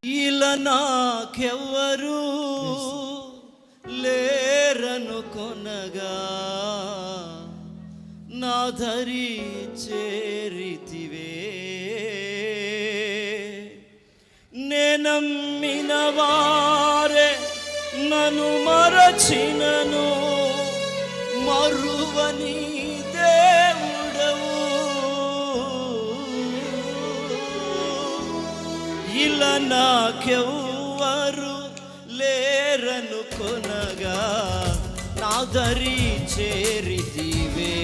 ఇలా నాకెవ్వరు లేరను కొనగా నా దరి చేరితివే. నేనమ్మిన వారే నన్ను మరచినను మరువని దేవుడవు. ఇలా నాకెవ్వరు లేరను కొనగా నా దరి చేరితివే.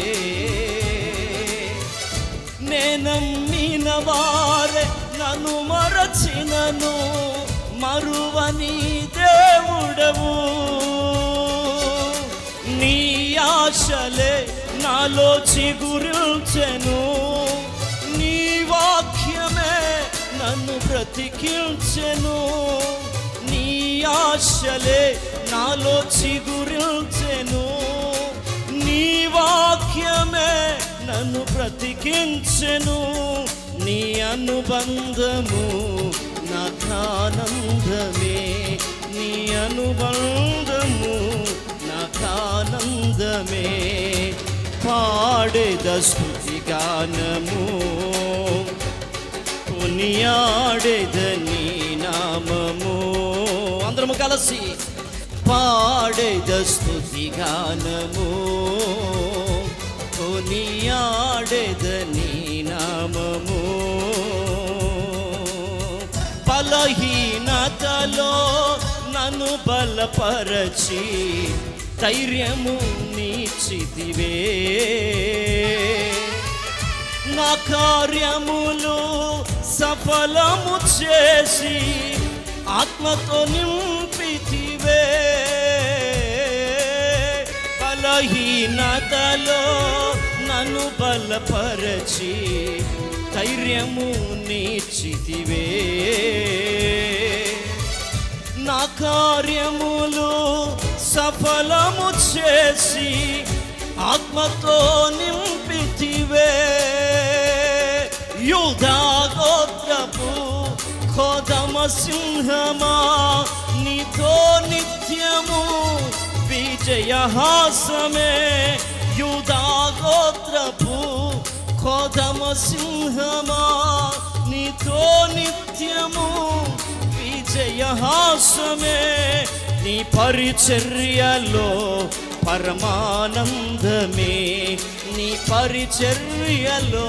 నేనమ్మిన వారే నన్ను మరచినను మరువని దేవుడవు. నీ ఆశలే నాలో చిగురించెను, నీ వాక్యమే నన్ను బ్రతికించెను. నీ ఆశలే నాలో చిగురించెను, నీ వాక్యమే నన్ను బ్రతికించెను. నీ అనుబంధము నాకానందమే, నీ అనుబంధము నాకానందమే. పాడేద స్తుతి గానము కొనియాడేద నీ నామము. అందరము కలిసి పాడేద స్తుతి గానము కొనియాడేద నీ నామము. బలహీనతలో నన్ను బలపరచి ధైర్యము నీచితివే. నా కార్యములు సఫలము చేసి ఆత్మతో నింపితివే. బలహీనతలో నన్ను బలపరచి ధైర్యము నీచితివే. నా కార్యములు సఫలము చేసి ఆత్మతో నింపితివే. యూదా గోత్రపు కోదమ సింహమా, నీతో నిత్యము విజయహాసమే. యూదా గోత్రపు కోదమ సింహమా, నీతో నిత్యము విజయహాసమే. నీ పరిచర్యలో పరమానందమే, నీ పరిచర్యలో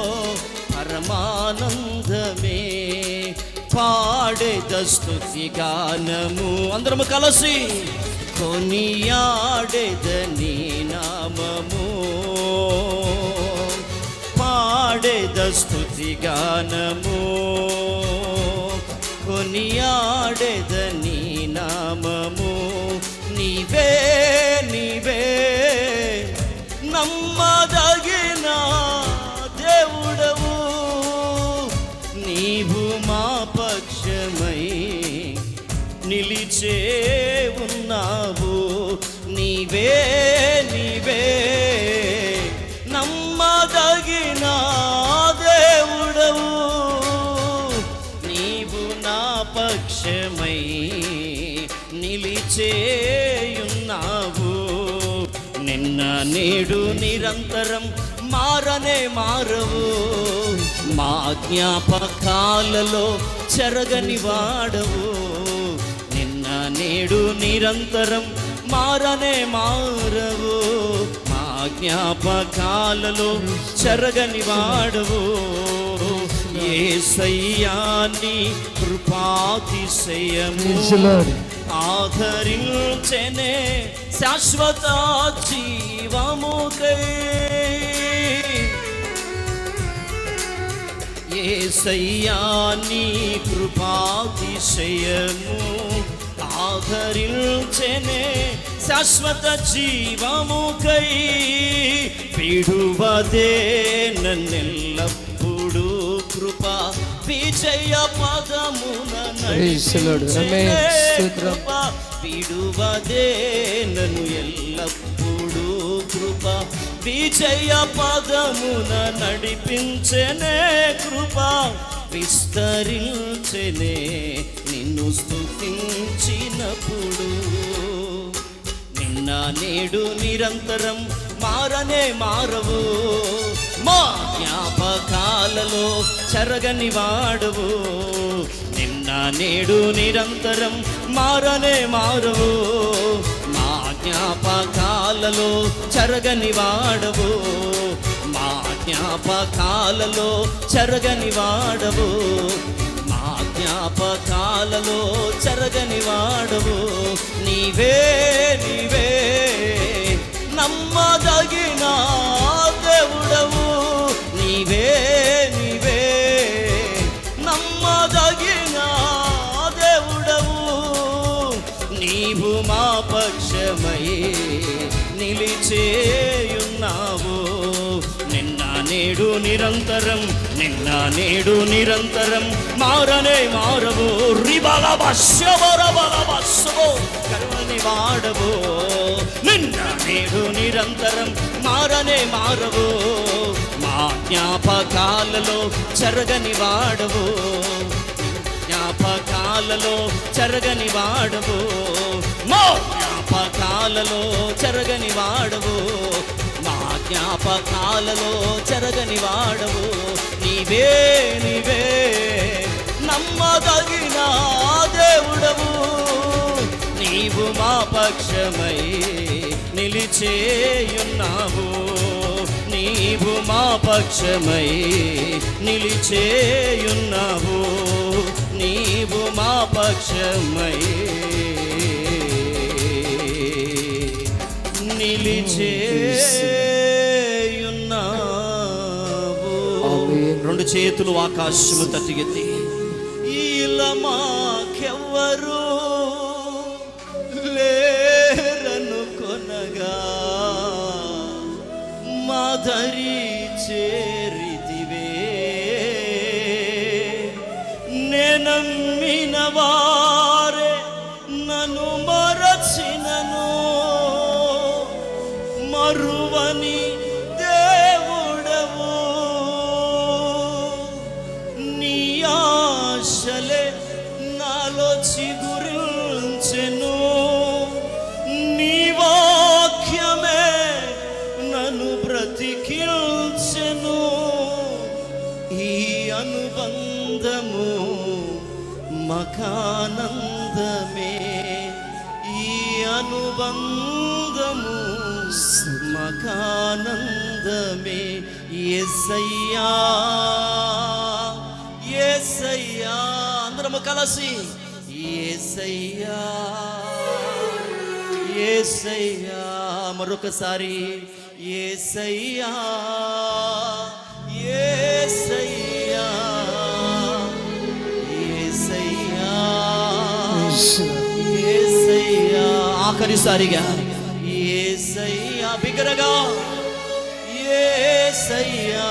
పరమానందమే. పాడేద స్తుతి గానము అందరము కలిసి కొనియాడేద నీ నామము. పాడేద స్తుతి గానము కొనియాడేద నీ నామము. నీవే నీవే నమ్మదగిన దేవుడవు, నీవు మా పక్షమై నిలిచే ఉన్నావు. నీవే నీవే నమ్మదగిన దేవుడవు, నీవు నా పక్షమై నిలిచేయున్నావు. నిన్న నేడు నిరంతరం మారనే మారవు, మా జ్ఞాపకాలలో చెరగని వాడవు. నిన్న నేడు నిరంతరం మారనే మారవు, మా జ్ఞాపకాలలో చెరగని వాడవు. యేసయ్యా నీ కృపాతిశయము ఆదరించెనే శాశ్వత జీవముకై. యేసయ్యా నీ కృపాతిశయము ఆదరించెనే శాశ్వత జీవముకై. విడువదే నన్నెల్లప్పుడూ కృపా విజయ పదమున నడిపించెనే కృపా. విడువదే నన్ను ఎల్లప్పుడూ కృపా విజయ పదమున నడిపించెనే కృపా. విస్తరించెనే నిన్ను స్తుతించినప్పుడు. నిన్న నేడు నిరంతరం మారనే మారవు, మా జ్ఞాపకాలలో చెరగని వాడవు. నిన్న నేడు నిరంతరం మారనే మారవు, మా జ్ఞాపకాలలో చెరగని వాడవు. మా జ్ఞాపకాలలో చెరగని వాడవు, మా జ్ఞాపకాలలో చెరగని వాడవు. నీవే నీవే నమ్మదగిన దేవుడవు, నీవే నీవే నమ్మదగిన దేవుడవు. నీవు మా పక్షమై నిలిచేయున్నావు. నిన్న నేడు నిరంతరం, నిన్న నేడు నిరంతరం మారనే మారవు. కరుణని వాడవు. నిన్న నేడు నిరంతరం మారనే మారవు, మా జ్ఞాపకాలలో చెరగని వాడవు. జ్ఞాపకాలలో చెరగని వాడవు, మా జ్ఞాపకాలలో చెరగని వాడవు. మా జ్ఞాపకాలలో చెరగని వాడవు. నీవే నీవే నమ్మదగిన దేవుడవు, నీవు మా పక్షమై నిలిచేయున్నావు. నీవు మా పక్షమై నిలిచేయున్నావు. నీవు మా పక్షమై నిలిచేయున్నావు. రెండు చేతులు ఆకాశము తట్టి ఎత్తి, ఇలా మాకెవ్వరు లేరను కొనగా మాధరి చేరితివే. నేనమ్మిన వారే నన్ను మరచినను, మరువని దేవుడవు. నీ ఆశలే నాలో చిగురించెను, నీ వాక్యమే నన్ను బ్రతికించెను. ఈ అనుబంధము మకానందమే, ఈ అనుబంధము మకానందమే. యేసయ్యా యేసయ్యా, అందరము కలిసి యేసయ్యా యేసయ్యా. మరొకసారి యేసయ్యా యేసయ్యా యేసయ్యా యేసయ్యా. ఆఖరిసారిగా యేసయ్యా, బిగ్గరగా యేసయ్యా